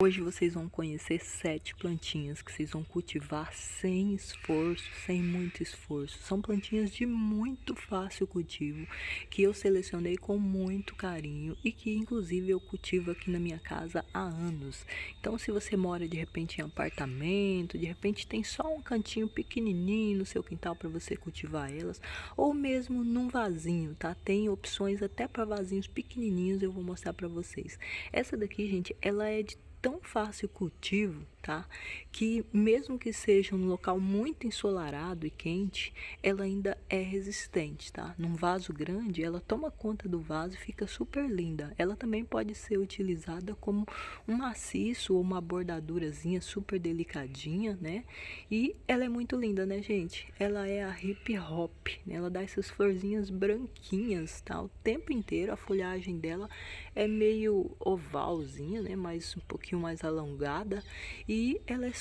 Hoje vocês vão conhecer 7 plantinhas que vocês vão cultivar sem esforço, sem muito esforço. São plantinhas de muito fácil cultivo, que eu selecionei com muito carinho e que inclusive eu cultivo aqui na minha casa há anos. Então se você mora de repente em apartamento, de repente tem só um cantinho pequenininho no seu quintal para você cultivar elas, ou mesmo num vasinho, tá? Tem opções até para vasinhos pequenininhos, eu vou mostrar para vocês. Essa daqui, gente, ela é de tão fácil cultivo, tá? Que mesmo que seja um local muito ensolarado e quente, ela ainda é resistente, tá? Num vaso grande, ela toma conta do vaso e fica super linda. Ela também pode ser utilizada como um maciço ou uma bordadurazinha super delicadinha, né? E ela é muito linda, né, gente? Ela é a hip hop, né? Ela dá essas florzinhas branquinhas, tá? O tempo inteiro. A folhagem dela é meio ovalzinha, né? Mas um pouquinho mais alongada, e ela é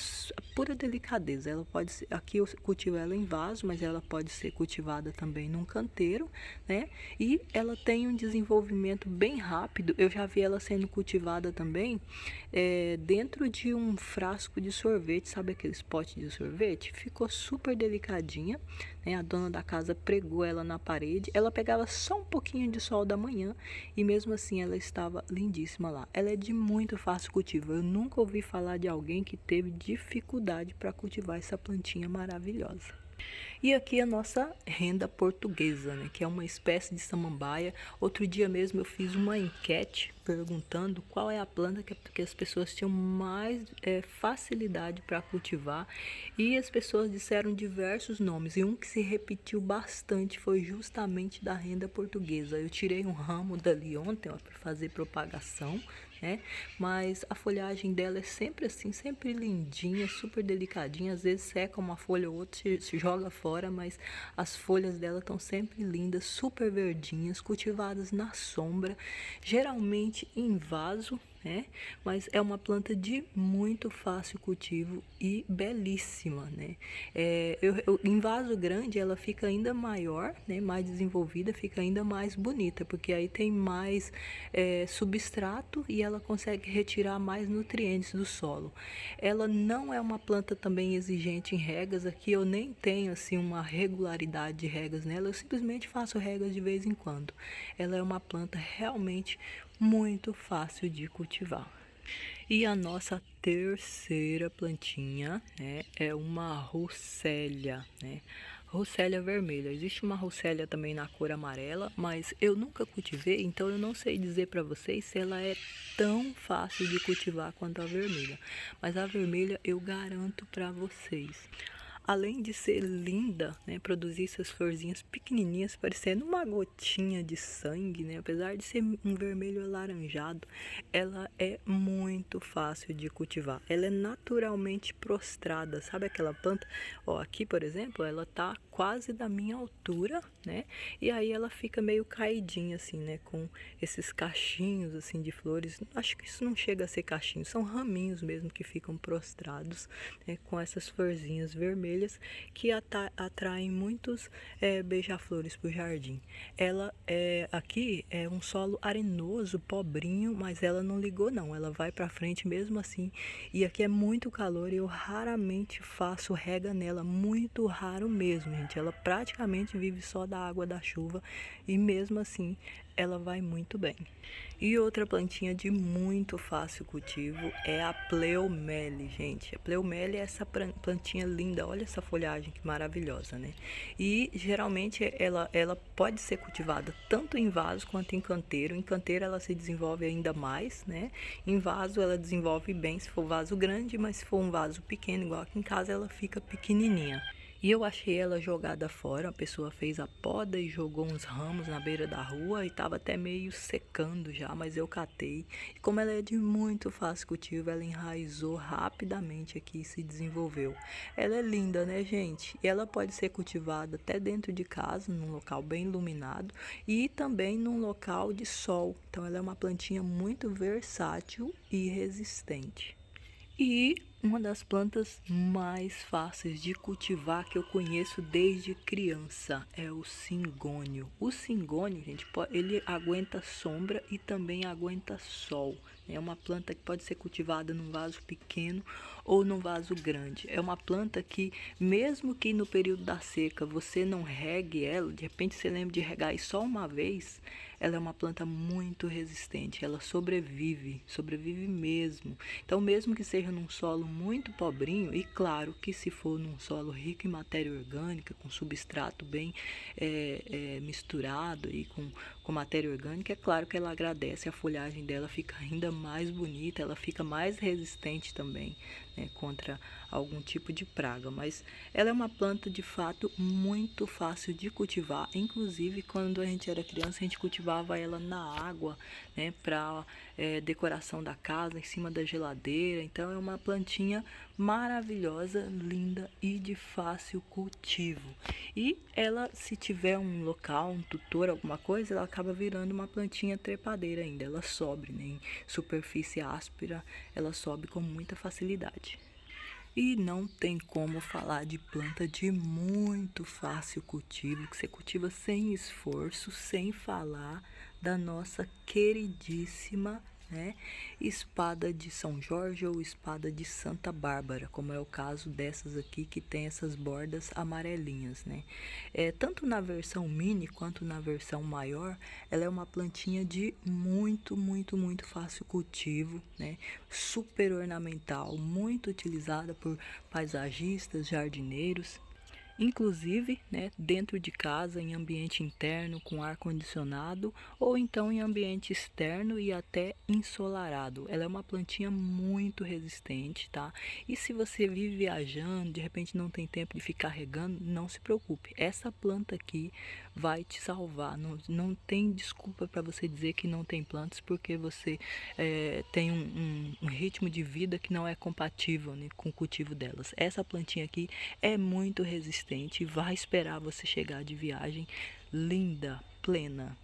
pura delicadeza. Ela pode ser, aqui eu cultivo ela em vaso, mas ela pode ser cultivada também num canteiro, né? E ela tem um desenvolvimento bem rápido. Eu já vi ela sendo cultivada também dentro de um frasco de sorvete, sabe aqueles potes de sorvete? Ficou super delicadinha, né? A dona da casa pregou ela na parede. Ela pegava só um pouquinho de sol da manhã e mesmo assim ela estava lindíssima lá. Ela é de muito fácil cultivo. Eu nunca ouvi falar de alguém que teve dificuldade para cultivar essa plantinha maravilhosa. E aqui a nossa renda portuguesa, né, que é uma espécie de samambaia. Outro dia mesmo eu fiz uma enquete perguntando qual é a planta que as pessoas tinham mais facilidade para cultivar, e as pessoas disseram diversos nomes, e um que se repetiu bastante foi justamente da renda portuguesa. Eu tirei um ramo dali ontem para fazer propagação, né? Mas a folhagem dela é sempre assim, sempre lindinha, super delicadinha. Às vezes seca uma folha ou outra, se joga fora, mas as folhas dela estão sempre lindas, super verdinhas, cultivadas na sombra, geralmente em vaso, né? Mas é uma planta de muito fácil cultivo e belíssima, né? Em vaso grande ela fica ainda maior, né? Mais desenvolvida, fica ainda mais bonita, porque aí tem mais substrato e ela consegue retirar mais nutrientes do solo. Ela não é uma planta também exigente em regas. Aqui eu nem tenho assim uma regularidade de regas nela, eu simplesmente faço regas de vez em quando. Ela é uma planta realmente muito fácil de cultivar. E a nossa terceira plantinha, né, é uma russélia, né? Russélia vermelha. Existe uma russélia também na cor amarela, mas eu nunca cultivei, então eu não sei dizer para vocês se ela é tão fácil de cultivar quanto a vermelha. Mas a vermelha eu garanto para vocês. Além de ser linda, né, produzir essas florzinhas pequenininhas, parecendo uma gotinha de sangue, né, apesar de ser um vermelho alaranjado, ela é muito fácil de cultivar. Ela é naturalmente prostrada, sabe aquela planta? Ó, aqui, por exemplo, ela tá quase da minha altura, né, e aí ela fica meio caidinha assim, né, com esses cachinhos assim de flores. Acho que isso não chega a ser cachinhos, são raminhos mesmo que ficam prostrados, né, com essas florzinhas vermelhas que atraem muitos beija-flores para o jardim. Ela aqui é um solo arenoso, pobrinho, mas ela não ligou não, ela vai para frente mesmo assim. E aqui é muito calor e eu raramente faço rega nela, muito raro mesmo, gente. Ela praticamente vive só da água da chuva e mesmo assim ela vai muito bem. E outra plantinha de muito fácil cultivo é a pleomele, gente. A pleomele é essa plantinha linda, olha essa folhagem que maravilhosa, né? E geralmente ela pode ser cultivada tanto em vaso quanto em canteiro. Em canteiro ela se desenvolve ainda mais, né? Em vaso ela desenvolve bem se for vaso grande, mas se for um vaso pequeno, igual aqui em casa, ela fica pequenininha. E eu achei ela jogada fora, a pessoa fez a poda e jogou uns ramos na beira da rua e estava até meio secando já, mas eu catei. E como ela é de muito fácil cultivo, ela enraizou rapidamente aqui e se desenvolveu. Ela é linda, né, gente? E ela pode ser cultivada até dentro de casa, num local bem iluminado e também num local de sol. Então ela é uma plantinha muito versátil e resistente. E uma das plantas mais fáceis de cultivar que eu conheço desde criança é o cingônio. O cingônio, gente, ele aguenta sombra e também aguenta sol. É uma planta que pode ser cultivada num vaso pequeno ou num vaso grande. É uma planta que, mesmo que no período da seca você não regue ela, de repente você lembra de regar e só uma vez, ela é uma planta muito resistente, ela sobrevive, sobrevive mesmo. Então, mesmo que seja num solo muito pobrinho, e claro que se for num solo rico em matéria orgânica, com substrato bem misturado e com matéria orgânica, é claro que ela agradece, a folhagem dela fica ainda mais bonita, ela fica mais resistente também, né, contra algum tipo de praga. Mas ela é uma planta de fato muito fácil de cultivar. Inclusive, quando a gente era criança, a gente cultivava ela na água, né, para decoração da casa, em cima da geladeira. Então é uma plantinha maravilhosa, linda e de fácil cultivo. E ela, se tiver um local, um tutor, alguma coisa, ela acaba virando uma plantinha trepadeira ainda. Ela sobe, né, em superfície áspera, ela sobe com muita facilidade. E não tem como falar de planta de muito fácil cultivo, que você cultiva sem esforço, sem falar da nossa queridíssima, né, espada de São Jorge ou espada de Santa Bárbara, como é o caso dessas aqui que tem essas bordas amarelinhas, né? Tanto na versão mini quanto na versão maior, ela é uma plantinha de muito fácil cultivo, né? Super ornamental, muito utilizada por paisagistas, jardineiros. Inclusive, né, dentro de casa, em ambiente interno com ar condicionado ou então em ambiente externo e até ensolarado. Ela é uma plantinha muito resistente, tá? E se você vive viajando, de repente não tem tempo de ficar regando, não se preocupe. Essa planta aqui vai te salvar. Não tem desculpa para você dizer que não tem plantas, porque você tem um ritmo de vida que não é compatível, né, com o cultivo delas. Essa plantinha aqui é muito resistente e vai esperar você chegar de viagem linda, plena.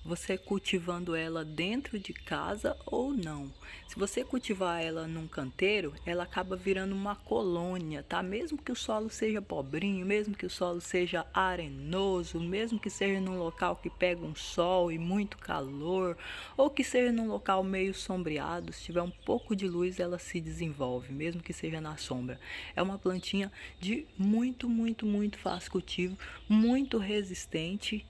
Você cultivando ela dentro de casa ou não. Se você cultivar ela num canteiro, ela acaba virando uma colônia, tá? Mesmo que o solo seja pobrinho, mesmo que o solo seja arenoso, mesmo que seja num local que pega um sol e muito calor, ou que seja num local meio sombreado, se tiver um pouco de luz, ela se desenvolve, mesmo que seja na sombra. É uma plantinha de muito fácil cultivo, muito resistente.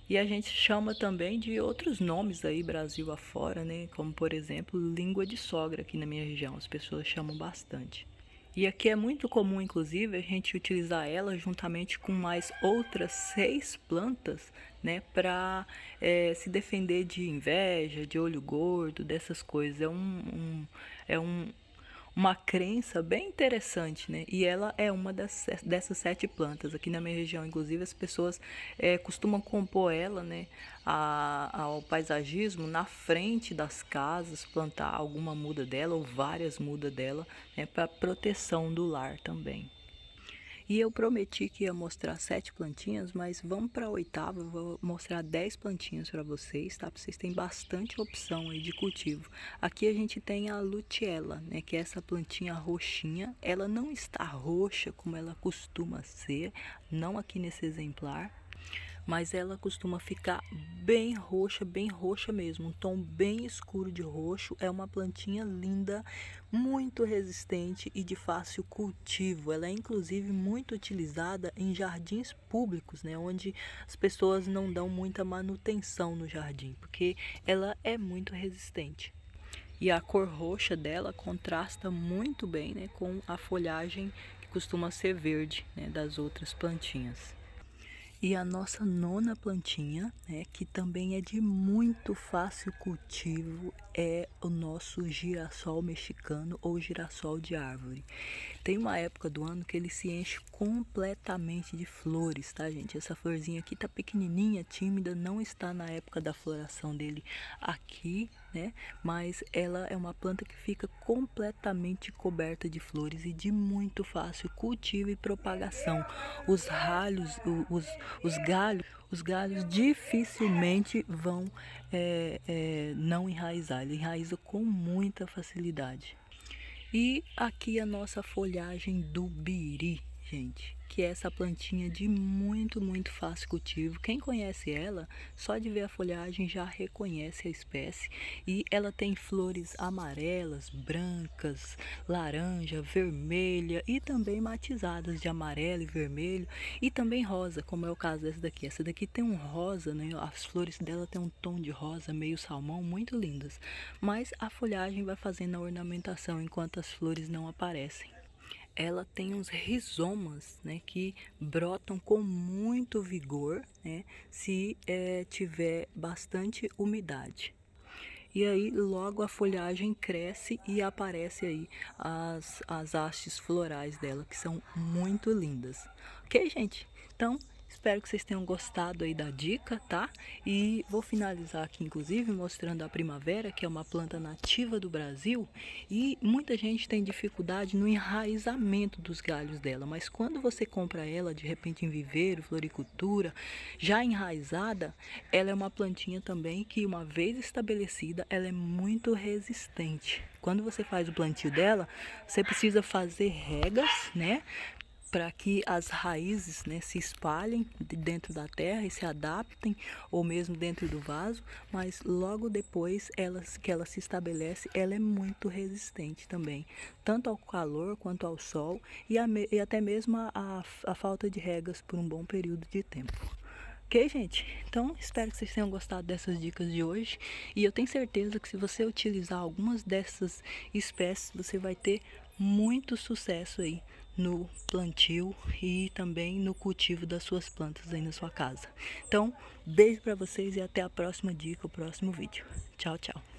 E a gente chama também de outros nomes aí, Brasil afora, né? Como, por exemplo, língua de sogra aqui na minha região. As pessoas chamam bastante. E aqui é muito comum, inclusive, a gente utilizar ela juntamente com mais outras 6 plantas, né? Para se defender de inveja, de olho gordo, dessas coisas. É uma crença bem interessante, né? E ela é uma dessas 7 plantas. Aqui na minha região, inclusive, as pessoas costumam compor ela, né, ao paisagismo na frente das casas, plantar alguma muda dela ou várias mudas dela, né, para proteção do lar também. E eu prometi que ia mostrar 7 plantinhas, mas vamos para a 8ª, eu vou mostrar 10 plantinhas para vocês, tá? Para vocês terem bastante opção aí de cultivo. Aqui a gente tem a Luciella, né? Que é essa plantinha roxinha. Ela não está roxa como ela costuma ser, não aqui nesse exemplar, mas ela costuma ficar bem roxa mesmo, um tom bem escuro de roxo. É uma plantinha linda, muito resistente e de fácil cultivo. Ela é inclusive muito utilizada em jardins públicos, né, onde as pessoas não dão muita manutenção no jardim, porque ela é muito resistente. E a cor roxa dela contrasta muito bem, né, com a folhagem que costuma ser verde, né, das outras plantinhas. E a nossa 9ª plantinha, né, que também é de muito fácil cultivo, é o nosso girassol mexicano ou girassol de árvore. Tem uma época do ano que ele se enche completamente de flores, tá, gente? Essa florzinha aqui tá pequenininha, tímida, não está na época da floração dele aqui, né? Mas ela é uma planta que fica completamente coberta de flores e de muito fácil cultivo e propagação. Os ralhos, os galhos dificilmente vão não enraizar. Ele enraiza com muita facilidade. E aqui a nossa folhagem do biri, gente, que é essa plantinha de muito fácil cultivo. Quem conhece ela, só de ver a folhagem já reconhece a espécie. E ela tem flores amarelas, brancas, laranja, vermelha e também matizadas de amarelo e vermelho e também rosa, como é o caso dessa daqui. Essa daqui tem um rosa, né? As flores dela tem um tom de rosa meio salmão, muito lindas. Mas a folhagem vai fazendo a ornamentação enquanto as flores não aparecem. Ela tem uns rizomas, né, que brotam com muito vigor, né, se tiver bastante umidade. E aí logo a folhagem cresce e aparece aí as hastes florais dela, que são muito lindas. Ok, gente? Então, espero que vocês tenham gostado aí da dica, tá? E vou finalizar aqui, inclusive, mostrando a primavera, que é uma planta nativa do Brasil. E muita gente tem dificuldade no enraizamento dos galhos dela. Mas quando você compra ela, de repente em viveiro, floricultura, já enraizada, ela é uma plantinha também que, uma vez estabelecida, ela é muito resistente. Quando você faz o plantio dela, você precisa fazer regas, né? Para que as raízes, né, se espalhem dentro da terra e se adaptem, ou mesmo dentro do vaso, mas logo depois que ela se estabelece, ela é muito resistente também, tanto ao calor quanto ao sol e até mesmo a falta de regas por um bom período de tempo. Ok, gente? Então, espero que vocês tenham gostado dessas dicas de hoje. E eu tenho certeza que se você utilizar algumas dessas espécies, você vai ter muito sucesso aí no plantio e também no cultivo das suas plantas aí na sua casa. Então, beijo para vocês e até a próxima dica, o próximo vídeo. Tchau, tchau.